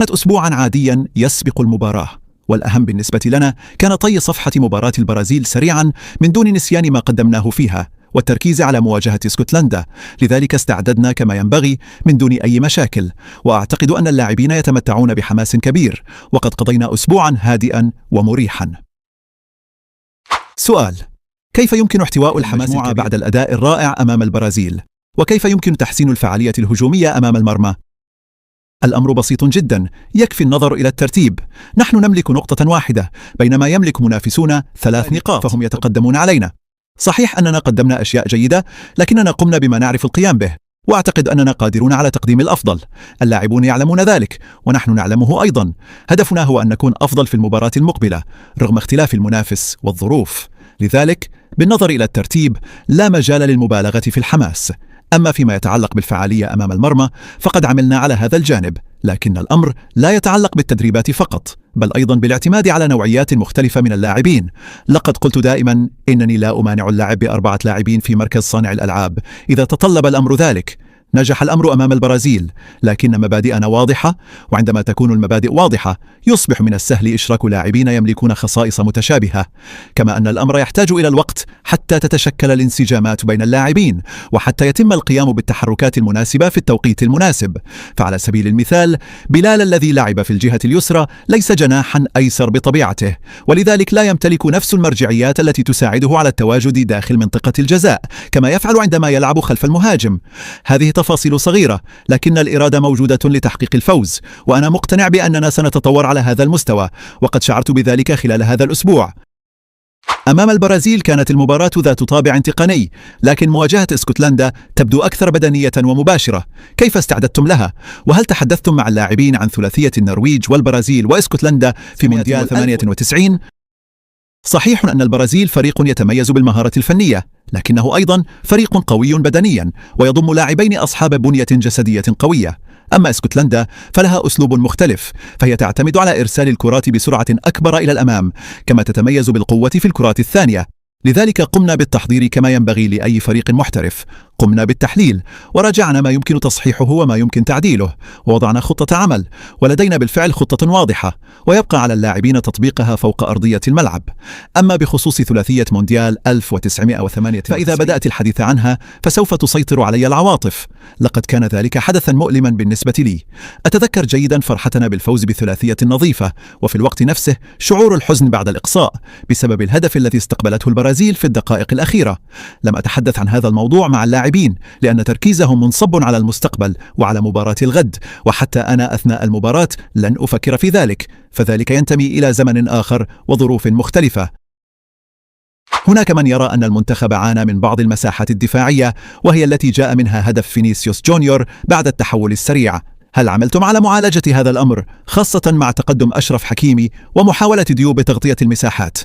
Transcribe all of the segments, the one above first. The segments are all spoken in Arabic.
كانت أسبوعا عاديا يسبق المباراة، والأهم بالنسبة لنا كان طي صفحة مباراة البرازيل سريعا من دون نسيان ما قدمناه فيها والتركيز على مواجهة اسكتلندا. لذلك استعددنا كما ينبغي من دون أي مشاكل، وأعتقد أن اللاعبين يتمتعون بحماس كبير، وقد قضينا أسبوعا هادئا ومريحا. سؤال: كيف يمكن احتواء الحماس بعد الأداء الرائع أمام البرازيل؟ وكيف يمكن تحسين الفعالية الهجومية أمام المرمى؟ الأمر بسيط جدا، يكفي النظر إلى الترتيب. نحن نملك نقطة واحدة بينما يملك منافسون 3 نقاط، فهم يتقدمون علينا. صحيح أننا قدمنا أشياء جيدة، لكننا قمنا بما نعرف القيام به، وأعتقد أننا قادرون على تقديم الأفضل. اللاعبون يعلمون ذلك ونحن نعلمه أيضا. هدفنا هو أن نكون أفضل في المباراة المقبلة رغم اختلاف المنافس والظروف. لذلك بالنظر إلى الترتيب لا مجال للمبالغة في الحماس. أما فيما يتعلق بالفعالية أمام المرمى فقد عملنا على هذا الجانب، لكن الأمر لا يتعلق بالتدريبات فقط، بل أيضا بالاعتماد على نوعيات مختلفة من اللاعبين. لقد قلت دائما إنني لا أمانع اللعب ب4 لاعبين في مركز صانع الألعاب إذا تطلب الأمر ذلك. نجح الأمر أمام البرازيل، لكن مبادئنا واضحة، وعندما تكون المبادئ واضحة يصبح من السهل إشراك لاعبين يملكون خصائص متشابهة. كما أن الأمر يحتاج إلى الوقت حتى تتشكل الانسجامات بين اللاعبين، وحتى يتم القيام بالتحركات المناسبة في التوقيت المناسب. فعلى سبيل المثال، بلال الذي لعب في الجهة اليسرى ليس جناحا أيسر بطبيعته، ولذلك لا يمتلك نفس المرجعيات التي تساعده على التواجد داخل منطقة الجزاء كما يفعل عندما يلعب خلف المهاجم. هذه تفاصيل صغيرة، لكن الإرادة موجودة لتحقيق الفوز، وأنا مقتنع بأننا سنتطور على هذا المستوى، وقد شعرت بذلك خلال هذا الأسبوع. أمام البرازيل كانت المباراة ذات طابع تقني، لكن مواجهة اسكتلندا تبدو أكثر بدنية ومباشرة. كيف استعددتم لها؟ وهل تحدثتم مع اللاعبين عن ثلاثية النرويج والبرازيل واسكتلندا في مونديال 98؟ صحيح أن البرازيل فريق يتميز بالمهارة الفنية، لكنه أيضا فريق قوي بدنيا ويضم لاعبين أصحاب بنية جسدية قوية. أما اسكتلندا فلها أسلوب مختلف، فهي تعتمد على إرسال الكرات بسرعة أكبر إلى الأمام، كما تتميز بالقوة في الكرات الثانية. لذلك قمنا بالتحضير كما ينبغي لأي فريق محترف. قمنا بالتحليل وراجعنا ما يمكن تصحيحه وما يمكن تعديله، ووضعنا خطة عمل، ولدينا بالفعل خطة واضحة، ويبقى على اللاعبين تطبيقها فوق أرضية الملعب. أما بخصوص ثلاثية مونديال 1908 فإذا بدأت الحديث عنها فسوف تسيطر علي العواطف. لقد كان ذلك حدثا مؤلما بالنسبة لي. أتذكر جيدا فرحتنا بالفوز بثلاثية نظيفة، وفي الوقت نفسه شعور الحزن بعد الإقصاء بسبب الهدف الذي استقبلته البرازيل في الدقائق الأخيرة. لم أتحدث عن هذا الموضوع مع اللاعبين لأن تركيزهم منصب على المستقبل وعلى مباراة الغد، وحتى أنا أثناء المباراة لن أفكر في ذلك، فذلك ينتمي إلى زمن آخر وظروف مختلفة. هناك من يرى أن المنتخب عانى من بعض المساحات الدفاعية، وهي التي جاء منها هدف فينيسيوس جونيور بعد التحول السريع. هل عملتم على معالجة هذا الأمر، خاصة مع تقدم أشرف حكيمي ومحاولة ديوب بتغطية المساحات؟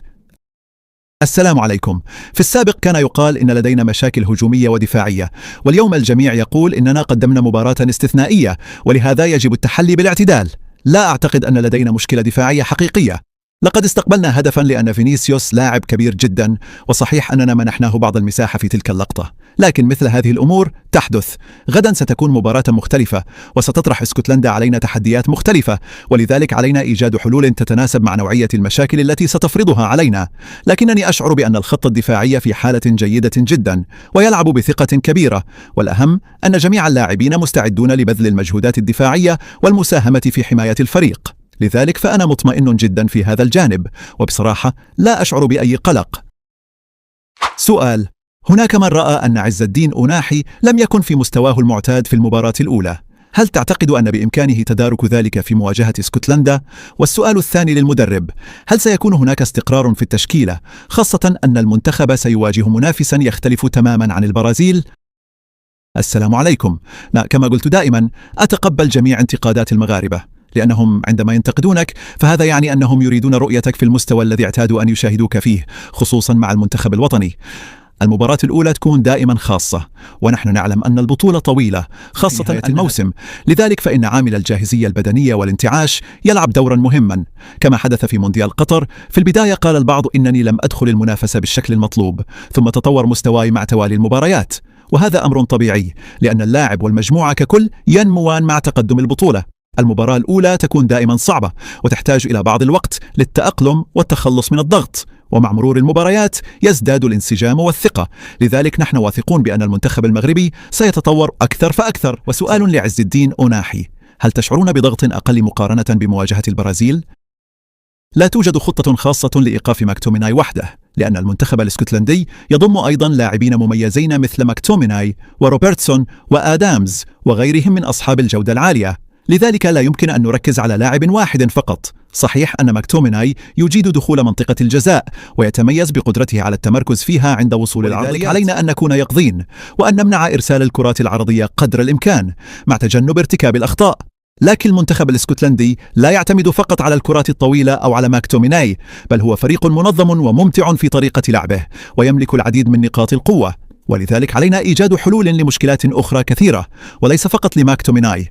السلام عليكم. في السابق كان يقال إن لدينا مشاكل هجومية ودفاعية، واليوم الجميع يقول إننا قدمنا مباراة استثنائية، ولهذا يجب التحلي بالاعتدال. لا أعتقد أن لدينا مشكلة دفاعية حقيقية. لقد استقبلنا هدفا لأن فينيسيوس لاعب كبير جدا، وصحيح أننا منحناه بعض المساحة في تلك اللقطة، لكن مثل هذه الأمور تحدث. غدا ستكون مباراة مختلفة، وستطرح اسكتلندا علينا تحديات مختلفة، ولذلك علينا إيجاد حلول تتناسب مع نوعية المشاكل التي ستفرضها علينا. لكنني أشعر بأن الخطة الدفاعية في حالة جيدة جدا، ويلعب بثقة كبيرة، والأهم أن جميع اللاعبين مستعدون لبذل المجهودات الدفاعية والمساهمة في حماية الفريق. لذلك فأنا مطمئن جدا في هذا الجانب، وبصراحة لا أشعر بأي قلق. سؤال: هناك من رأى أن عز الدين أناحي لم يكن في مستواه المعتاد في المباراة الأولى. هل تعتقد أن بإمكانه تدارك ذلك في مواجهة اسكتلندا؟ والسؤال الثاني للمدرب: هل سيكون هناك استقرار في التشكيلة، خاصة أن المنتخب سيواجه منافسا يختلف تماما عن البرازيل؟ السلام عليكم. كما قلت دائما، أتقبل جميع انتقادات المغاربة، لأنهم عندما ينتقدونك فهذا يعني أنهم يريدون رؤيتك في المستوى الذي اعتادوا أن يشاهدوك فيه، خصوصا مع المنتخب الوطني. المباراة الأولى تكون دائما خاصة، ونحن نعلم أن البطولة طويلة خاصة الموسم، لذلك فإن عامل الجاهزية البدنية والانتعاش يلعب دورا مهما. كما حدث في مونديال قطر، في البداية قال البعض إنني لم أدخل المنافسة بالشكل المطلوب، ثم تطور مستواي مع توالي المباريات، وهذا أمر طبيعي لأن اللاعب والمجموعة ككل ينموان مع تقدم البطولة. المباراة الأولى تكون دائما صعبة وتحتاج إلى بعض الوقت للتأقلم والتخلص من الضغط، ومع مرور المباريات يزداد الانسجام والثقة. لذلك نحن واثقون بأن المنتخب المغربي سيتطور أكثر فأكثر. وسؤال لعز الدين أوناحي: هل تشعرون بضغط أقل مقارنة بمواجهة البرازيل؟ لا توجد خطة خاصة لإيقاف ماكتوميناي وحده، لأن المنتخب الاسكتلندي يضم أيضا لاعبين مميزين مثل ماكتوميناي وروبرتسون وآدامز وغيرهم من أصحاب الجودة العالية، لذلك لا يمكن أن نركز على لاعب واحد فقط. صحيح أن ماكتوميناي يجيد دخول منطقة الجزاء ويتميز بقدرته على التمركز فيها عند وصول العرضيات، علينا أن نكون يقظين وأن نمنع إرسال الكرات العرضية قدر الإمكان مع تجنب ارتكاب الأخطاء. لكن المنتخب الاسكتلندي لا يعتمد فقط على الكرات الطويلة أو على ماكتوميناي، بل هو فريق منظم وممتع في طريقة لعبه ويملك العديد من نقاط القوة، ولذلك علينا إيجاد حلول لمشكلات أخرى كثيرة وليس فقط لماكتوميناي.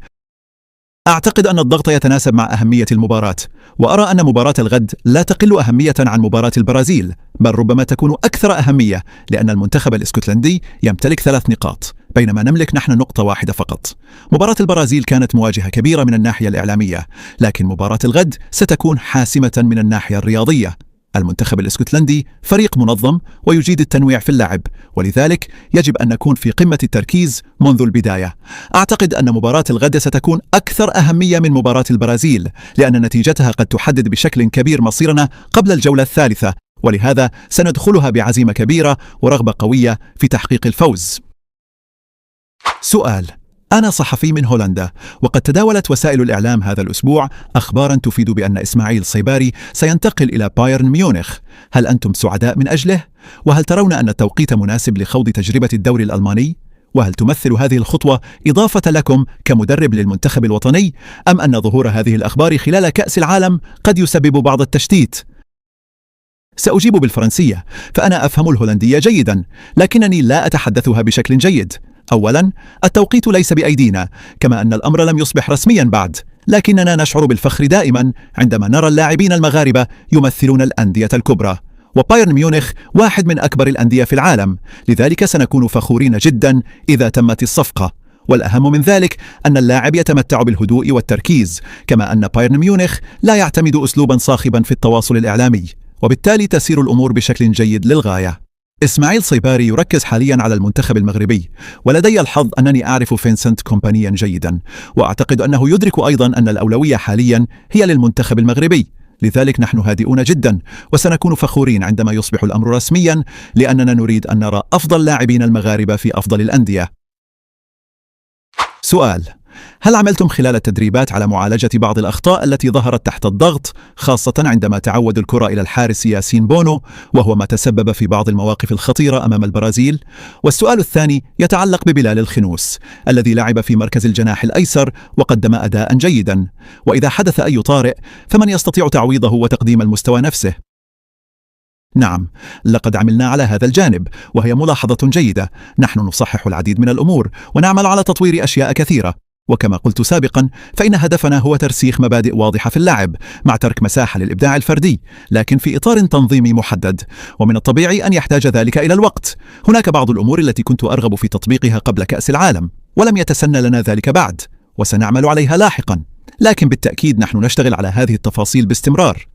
أعتقد أن الضغط يتناسب مع أهمية المباراة، وأرى أن مباراة الغد لا تقل أهمية عن مباراة البرازيل، بل ربما تكون أكثر أهمية، لأن المنتخب الاسكتلندي يمتلك 3 نقاط بينما نملك نحن نقطة واحدة فقط. مباراة البرازيل كانت مواجهة كبيرة من الناحية الإعلامية، لكن مباراة الغد ستكون حاسمة من الناحية الرياضية. المنتخب الاسكتلندي فريق منظم ويجيد التنويع في اللعب، ولذلك يجب أن نكون في قمة التركيز منذ البداية. أعتقد أن مباراة الغد ستكون أكثر أهمية من مباراة البرازيل، لأن نتيجتها قد تحدد بشكل كبير مصيرنا قبل الجولة الثالثة، ولهذا سندخلها بعزيمة كبيرة ورغبة قوية في تحقيق الفوز. سؤال: أنا صحفي من هولندا، وقد تداولت وسائل الإعلام هذا الأسبوع أخباراً تفيد بأن إسماعيل صيباري سينتقل إلى بايرن ميونخ. هل أنتم سعداء من أجله؟ وهل ترون أن التوقيت مناسب لخوض تجربة الدوري الألماني؟ وهل تمثل هذه الخطوة إضافة لكم كمدرب للمنتخب الوطني، أم أن ظهور هذه الأخبار خلال كأس العالم قد يسبب بعض التشتيت؟ سأجيب بالفرنسية، فأنا أفهم الهولندية جيداً، لكنني لا أتحدثها بشكل جيد. أولاً، التوقيت ليس بأيدينا، كما أن الأمر لم يصبح رسمياً بعد، لكننا نشعر بالفخر دائماً عندما نرى اللاعبين المغاربة يمثلون الأندية الكبرى، وبايرن ميونخ واحد من أكبر الأندية في العالم، لذلك سنكون فخورين جداً إذا تمت الصفقة. والأهم من ذلك أن اللاعب يتمتع بالهدوء والتركيز، كما أن بايرن ميونخ لا يعتمد أسلوباً صاخباً في التواصل الإعلامي، وبالتالي تسير الأمور بشكل جيد للغاية. إسماعيل صيباري يركز حاليا على المنتخب المغربي، ولدي الحظ أنني أعرف فينسنت كومبانيا جيدا، وأعتقد أنه يدرك أيضا أن الأولوية حاليا هي للمنتخب المغربي. لذلك نحن هادئون جدا، وسنكون فخورين عندما يصبح الأمر رسميا، لأننا نريد أن نرى أفضل لاعبين المغاربة في أفضل الأندية. سؤال: هل عملتم خلال التدريبات على معالجة بعض الأخطاء التي ظهرت تحت الضغط، خاصة عندما تعود الكرة إلى الحارس ياسين بونو، وهو ما تسبب في بعض المواقف الخطيرة أمام البرازيل؟ والسؤال الثاني يتعلق ببلال الخنوس الذي لعب في مركز الجناح الأيسر وقدم أداء جيدا، وإذا حدث أي طارئ فمن يستطيع تعويضه وتقديم المستوى نفسه؟ نعم، لقد عملنا على هذا الجانب، وهي ملاحظة جيدة. نحن نصحح العديد من الأمور ونعمل على تطوير أشياء كثيرة، وكما قلت سابقا فإن هدفنا هو ترسيخ مبادئ واضحة في اللعب مع ترك مساحة للإبداع الفردي، لكن في إطار تنظيمي محدد، ومن الطبيعي أن يحتاج ذلك إلى الوقت. هناك بعض الأمور التي كنت أرغب في تطبيقها قبل كأس العالم ولم يتسنى لنا ذلك بعد، وسنعمل عليها لاحقا، لكن بالتأكيد نحن نشتغل على هذه التفاصيل باستمرار.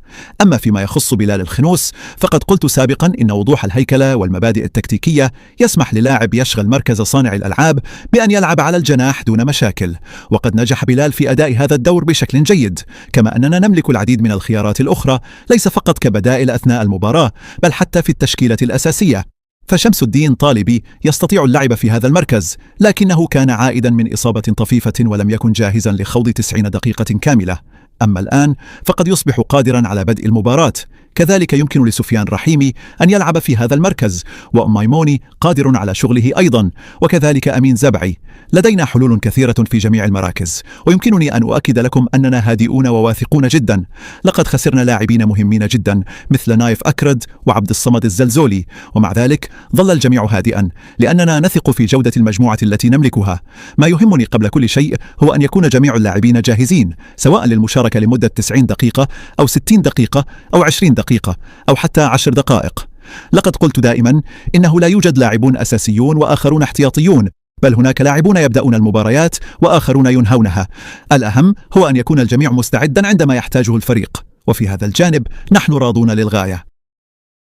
أما فيما يخص بلال الخنوس فقد قلت سابقا إن وضوح الهيكلة والمبادئ التكتيكية يسمح للاعب يشغل مركز صانع الألعاب بأن يلعب على الجناح دون مشاكل، وقد نجح بلال في أداء هذا الدور بشكل جيد، كما أننا نملك العديد من الخيارات الأخرى ليس فقط كبدائل أثناء المباراة بل حتى في التشكيلة الأساسية. فشمس الدين طالبي يستطيع اللعب في هذا المركز، لكنه كان عائدا من إصابة طفيفة ولم يكن جاهزا لخوض 90 دقيقة كاملة. أما الآن فقد يصبح قادرا على بدء المباراة. كذلك يمكن لسفيان رحيمي أن يلعب في هذا المركز، ومايموني قادر على شغله أيضا، وكذلك أمين زبعي. لدينا حلول كثيرة في جميع المراكز، ويمكنني أن أؤكد لكم أننا هادئون وواثقون جدا. لقد خسرنا لاعبين مهمين جدا مثل نايف أكرد وعبد الصمد الزلزولي، ومع ذلك ظل الجميع هادئا لأننا نثق في جودة المجموعة التي نملكها. ما يهمني قبل كل شيء هو أن يكون جميع اللاعبين جاهزين، سواء للمشاركة لمدة 90 دقيقة أو 60 دقيقة أو 20 دقيقة أو حتى 10 دقائق. لقد قلت دائما إنه لا يوجد لاعبون أساسيون وآخرون احتياطيون، بل هناك لاعبون يبدأون المباريات وآخرون ينهونها. الأهم هو أن يكون الجميع مستعدا عندما يحتاجه الفريق، وفي هذا الجانب نحن راضون للغاية.